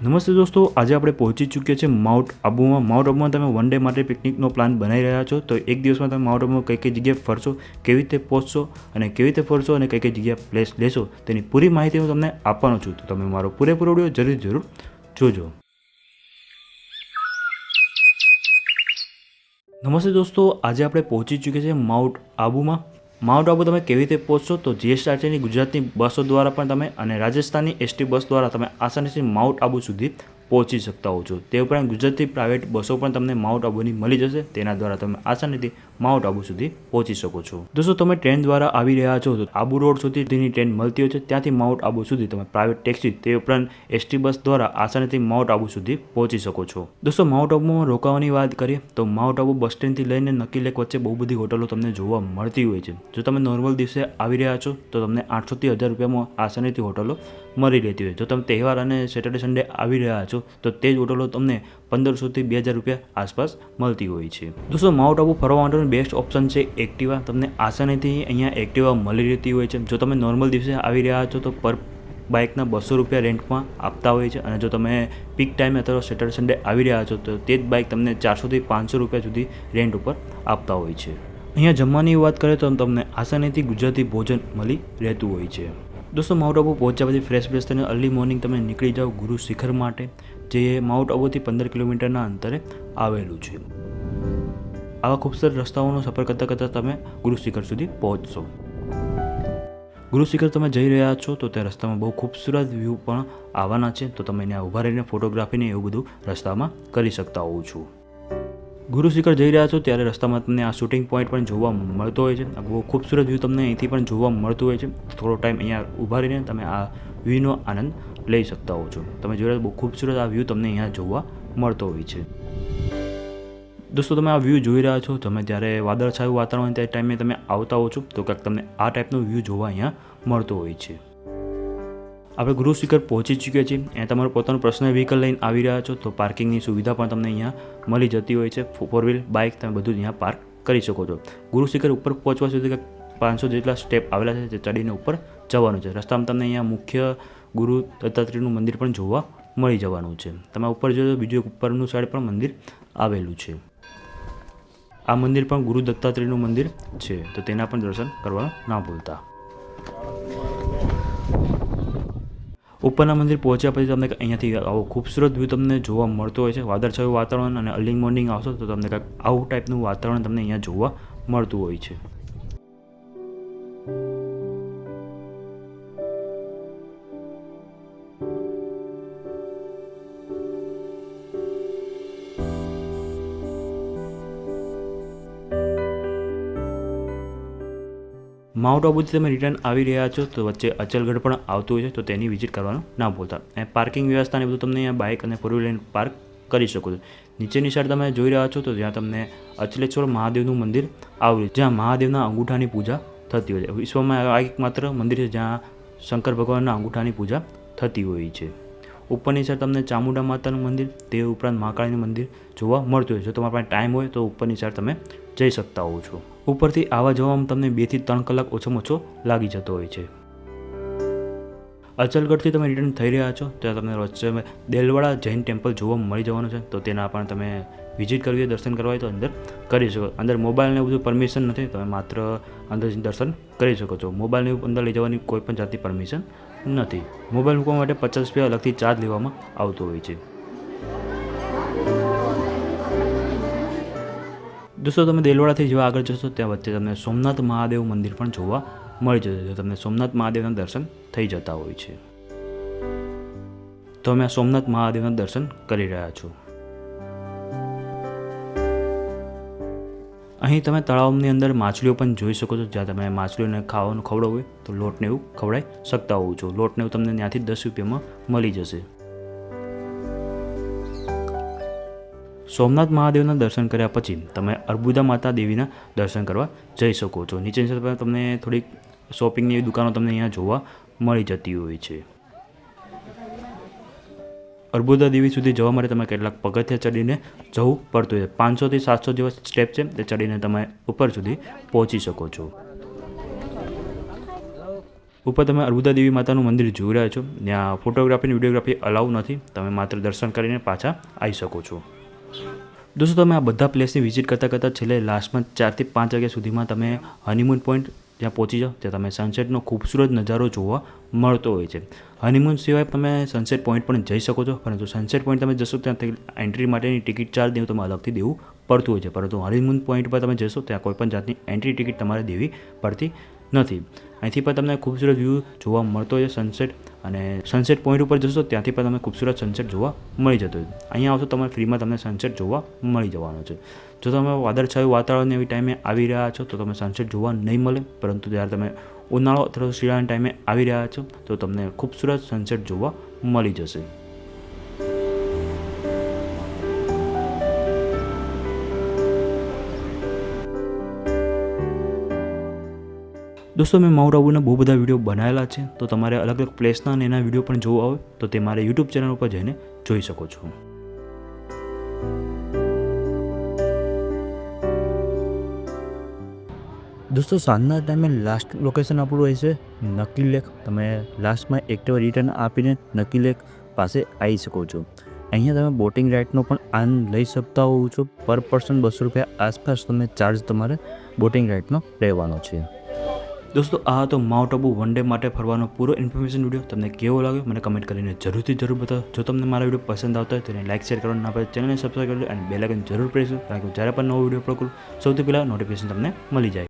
નમસ્તે દોસ્તો, આજે આપણે પહોંચી ચૂક્યા છે માઉન્ટ આબુમાં. માઉન્ટ આબુમાં તમે વન ડે માટે પિકનિકનો પ્લાન બનાવી રહ્યા છો, તો એક દિવસમાં તમે માઉન્ટ આબુમાં કઈ કઈ જગ્યાએ ફરશો, કેવી રીતે પહોંચશો અને કેવી રીતે ફરશો અને કઈ કઈ જગ્યાએ પ્લેસ લેશો તેની પૂરી માહિતી હું તમને આપવાનો છું. તો તમે મારો પૂરેપૂરો વિડીયો જરૂર જોજો. નમસ્તે દોસ્તો, આજે આપણે પહોંચી ચૂક્યા છે માઉન્ટ આબુમાં. માઉન્ટ આબુ તમે કેવી રીતે પહોંચશો, તો જીએસઆરટીની ગુજરાતની બસો દ્વારા પણ તમે અને રાજસ્થાનની એસટી બસ દ્વારા તમે આસાનીથી માઉન્ટ આબુ સુધી પહોંચી શકતા હો છો. તે ઉપરાંત ગુજરાતી પ્રાઇવેટ બસો પણ તમને માઉન્ટ આબુની મળી જશે, તેના દ્વારા તમે આસાનીથી માઉન્ટ આબુ સુધી પહોંચી શકો છો. દોસ્તો, તમે ટ્રેન દ્વારા આવી રહ્યા છો તો આબુ રોડ સુધી તેની ટ્રેન મળતી હોય છે, ત્યાંથી માઉન્ટ આબુ સુધી તમે પ્રાઇવેટ ટેક્સી તે ઉપરાંત એસટી બસ દ્વારા આસાનીથી માઉન્ટ આબુ સુધી પહોંચી શકો છો. દોસ્તો, માઉન્ટ આબુમાં રોકાવાની વાત કરીએ તો માઉન્ટ આબુ બસ સ્ટેન્ડથી લઈને નકી લેક વચ્ચે બહુ બધી હોટલો તમને જોવા મળતી હોય છે. જો તમે નોર્મલ દિવસે આવી રહ્યા છો તો તમને 800થી 1000 રૂપિયામાં આસાનીથી હોટલો મળી રહેતી હોય. જો તમે તહેવાર અને સેટરડે સન્ડે આવી રહ્યા છો તો તે જ હોટલો તમને 1500થી 2000 રૂપિયા આસપાસ મળતી હોય છે. દોસ્તો, માઉન્ટ આબુ ફરવા માટેનું બેસ્ટ ઓપ્શન છે એક્ટિવા. તમને આસાનીથી અહીંયા એક્ટિવા મળી રહેતી હોય છે. જો તમે નોર્મલ દિવસે આવી રહ્યા છો તો પર બાઇકના 200 રૂપિયા રેન્ટમાં આપતા હોય છે, અને જો તમે પીક ટાઈમ અથવા સેટરડે સન્ડે આવી રહ્યા છો તો તે જ બાઇક તમને 400થી 500 રૂપિયા સુધી રેન્ટ ઉપર આપતા હોય છે. અહીંયા જમવાની વાત કરીએ તો તમને આસાનીથી ગુજરાતી ભોજન મળી રહેતું હોય છે. દોસ્તો, માઉન્ટ આબુ પહોંચ્યા પછી ફ્રેશ થઈને અર્લી મોર્નિંગ તમે નીકળી જાઓ ગુરુ શિખર માટે, જે માઉન્ટ આબુથી 15 કિલોમીટરના અંતરે આવેલું છે. આવા ખૂબસૂરત રસ્તાઓનો સફર કરતાં કરતાં તમે ગુરુ શિખર સુધી પહોંચશો. ગુરુ શિખર તમે જઈ રહ્યા છો તો તે રસ્તામાં બહુ ખૂબસૂરત વ્યૂ પણ આવવાના છે, તો તમે ત્યાં ઊભા રહીને ફોટોગ્રાફીને એવું બધું રસ્તામાં કરી શકતા હોવ છો. ગુરુ શિખર જઈ રહ્યા છો ત્યારે રસ્તામાં તમને આ શૂટિંગ પોઈન્ટ પણ જોવા મળતો હોય છે. બહુ ખૂબસૂરત વ્યૂ તમને અહીંથી પણ જોવા મળતું હોય છે. થોડો ટાઈમ અહીંયા ઊભા રહીને તમે આ વ્યૂનો આનંદ લઈ શકતા હો છો. તમે જોઈ રહ્યા બહુ ખૂબસૂરત આ વ્યૂ તમને અહીંયા જોવા મળતો હોય છે. દોસ્તો, તમે આ વ્યૂ જોઈ રહ્યા છો, તમે જ્યારે વાદળછાયું વાતાવરણ તે ટાઈમે તમે આવતા હો છો તો કંઈક તમને આ ટાઈપનો વ્યૂ જોવા અહીંયા મળતો હોય છે. આપણે ગુરુ શિખર પહોંચી ચૂક્યા છીએ. અહીંયા તમારું પોતાનું પર્સનલ વ્હીકલ લઈને આવી રહ્યા છો તો પાર્કિંગની સુવિધા પણ તમને અહીંયા મળી જતી હોય છે. 4 વ્હીલ બાઇક તમે બધું અહીંયા પાર્ક કરી શકો છો. ગુરુ શિખર ઉપર પહોંચવા સુધી કંઈક 500 જેટલા સ્ટેપ આવેલા છે, જે ચડીને ઉપર જવાનું છે. રસ્તામાં તમને અહીંયા મુખ્ય ગુરુ દત્તાત્રેયનું મંદિર પણ જોવા મળી જવાનું છે. તમે ઉપર જોયો બીજું એક ઉપરનું સાઈડ પણ મંદિર આવેલું છે. આ મંદિર પણ ગુરુ દત્તાત્રેયનું મંદિર છે, તો તેના પણ દર્શન કરવાનું ના ભૂલતા. ઉપરના મંદિર પહોંચ્યા પછી તમને અહીંયાથી આવો ખૂબસૂરત વ્યૂ તમને જોવા મળતો હોય છે. વાદળછાયું વાતાવરણ અને અર્લી મોર્નિંગ આવશો તો તમને કંઈક આવું ટાઈપનું વાતાવરણ તમને અહીંયા જોવા મળતું હોય છે. માઉન્ટ આબુથી તમે રિટર્ન આવી રહ્યા છો તો વચ્ચે અચલગઢ પણ આવતું હોય છે, તો તેની વિઝિટ કરવાનું ના ભૂલતા. અને પાર્કિંગ વ્યવસ્થાને બધું તમને અહીંયા બાઇક અને 4 વ્હીલ પાર્ક કરી શકો છો. નીચેની સાઈડ તમે જોઈ રહ્યા છો તો જ્યાં તમને અચલેશ્વર મહાદેવનું મંદિર આવ્યું છે, જ્યાં મહાદેવના અંગૂઠાની પૂજા થતી હોય છે. વિશ્વમાં આ એકમાત્ર મંદિર છે જ્યાં શંકર ભગવાનના અંગૂઠાની પૂજા થતી હોય છે. ઉપરની સાઈડ તમને ચામુંડા માતાનું મંદિર, તે ઉપરાંત મહાકાળીનું મંદિર જોવા મળતું હોય છે. જો તમારા પાસે ટાઈમ હોય તો ઉપરની સાઈડ તમે જઈ શકતા હો છો. ઉપરથી આવવા જવામાં તમને 2 થી 3 કલાક ઓછામાં ઓછો લાગી જતો હોય છે. અચલગઢથી તમે રિટર્ન થઈ રહ્યા છો ત્યાં તમને વચ્ચે દેલવાડા જૈન ટેમ્પલ જોવા મળી જવાનું છે, તો તેના પણ તમે વિઝિટ કરવી હોય, દર્શન કરવા હોય તો અંદર કરી શકો. અંદર મોબાઈલને બધું પરમિશન નથી, તમે માત્ર અંદર દર્શન કરી શકો છો. મોબાઈલને અંદર લઈ જવાની કોઈ પણ જાતની પરમિશન નથી. મોબાઈલ મૂકવા માટે 50 રૂપિયા અલગથી ચાર્જ લેવામાં આવતો હોય છે. દોસ્તો, તમે દેલવાડાથી જેવા આગળ જશો ત્યાં વચ્ચે તમને સોમનાથ મહાદેવ મંદિર પણ જોવા મળી જશે. જો તમને સોમનાથ મહાદેવના દર્શન થઈ જતા હોય છે તો અમે સોમનાથ મહાદેવના દર્શન કરી રહ્યા છો. અહીં તમે તળાવની અંદર માછલીઓ પણ જોઈ શકો છો, જ્યાં તમે માછલીઓને ખાવાનું ખવડાવવું હોય તો લોટને એવું ખવડાવી શકતા હોવ છો. લોટને એવું તમને ત્યાંથી 10 રૂપિયામાં મળી જશે. સોમનાથ મહાદેવના દર્શન કર્યા પછી તમે અર્બુદા માતા દેવીના દર્શન કરવા જઈ શકો છો. નીચેની સાઈડ તમને થોડીક શોપિંગની એવી દુકાનો તમને અહીંયા જોવા મળી જતી હોય છે. અર્બુદા દેવી સુધી જવા માટે તમે કેટલાક પગથિયાં ચડીને જવું પડતું હોય. 500થી 700 જેવા સ્ટેપ છે, તે ચડીને તમે ઉપર સુધી પહોંચી શકો છો. ઉપર તમે અર્બુદા દેવી માતાનું મંદિર જોઈ રહ્યા છો. ત્યાં ફોટોગ્રાફી અને વિડીયોગ્રાફી અલાઉ નથી. તમે માત્ર દર્શન કરીને પાછા આવી શકો છો. દોસ્તો તમે આ બધા પ્લેસની વિઝિટ કરતાં છેલ્લે લાસ્ટમાં 4 થી 5 વાગ્યા સુધીમાં તમે હનીમૂન પોઈન્ટ ત્યાં પહોંચી જાઓ. ત્યાં તમે સનસેટનો ખૂબસૂરત નજારો જોવા મળતો હોય છે. હનીમૂન સિવાય તમે સનસેટ પોઈન્ટ પણ જઈ શકો છો, પરંતુ સનસેટ પોઈન્ટ તમે જશો ત્યાં એન્ટ્રી માટેની ટિકિટ ચાર્જ દેવું તમે અલગથી દેવું પડતું હોય છે. પરંતુ હનીમૂન પોઈન્ટ પર તમે જશો ત્યાં કોઈપણ જાતની એન્ટ્રી ટિકિટ તમારે દેવી પડતી નથી. અહીંથી પણ તમને ખૂબસૂરત વ્યૂ જોવા મળતો હોય છે સનસેટ, અને સનસેટ પોઈન્ટ ઉપર જશો ત્યાંથી પણ તમને ખૂબસૂરત સનસેટ જોવા મળી જતો હોય. અહીંયા આવશો તમારે ફ્રીમાં તમને સનસેટ જોવા મળી જવાનો છે. જો તમે વાદળછાયું વાતાવરણ એવી ટાઈમે આવી રહ્યા છો તો તમે સનસેટ જોવા નહીં મળે, પરંતુ જ્યારે તમે ઉનાળો અથવા શિયાળાના ટાઈમે આવી રહ્યા છો તો તમને ખૂબસૂરત સનસેટ જોવા મળી જશે. દોસ્તો મેં માઉન્ટ આબુના બહુ બધા વિડીયો બનાવેલા છે, તો તમારે અલગ અલગ પ્લેસના અને એના વિડીયો પણ જોવા આવે તો તે મારે યુટ્યુબ ચેનલ ઉપર જઈને જોઈ શકો છો. દોસ્તો સાંજના ટાઈમે લાસ્ટ લોકેશન આપણું રહેશે નકી લેક. તમે લાસ્ટમાં એકટીવા રિટર્ન આપીને નકી લેક પાસે આવી શકો છો. અહીંયા તમે બોટિંગ રાઇડનો પણ આનંદ લઈ શકતા હોવ છો. પર પર્સન 200 રૂપિયા આસપાસ તમે ચાર્જ તમારે બોટિંગ રાઇડનો રહેવાનો છે. દોસ્તો આ હતો માઉન્ટ આબુ વન ડે માટે ફરવાનો પૂરો ઇન્ફોર્મેશન વિડીયો. તમને કેવો લાગ્યો મને કમેન્ટ કરીને જરૂર બતાવો. જો તમને મારા વિડીયો પસંદ આવતા હોય તો એને લાઇક શેર કરવાનું ના ભૂલો. ચેનલને સબસ્ક્રાઈબ કરી લો અને બેલ આઇકન જરૂર પ્રેસ કરો, કારણ કે જ્યારે પણ નવો વિડીયો અપલોડ કરું સૌથી પહેલાં નોટિફિકેશન તમને મળી જાય.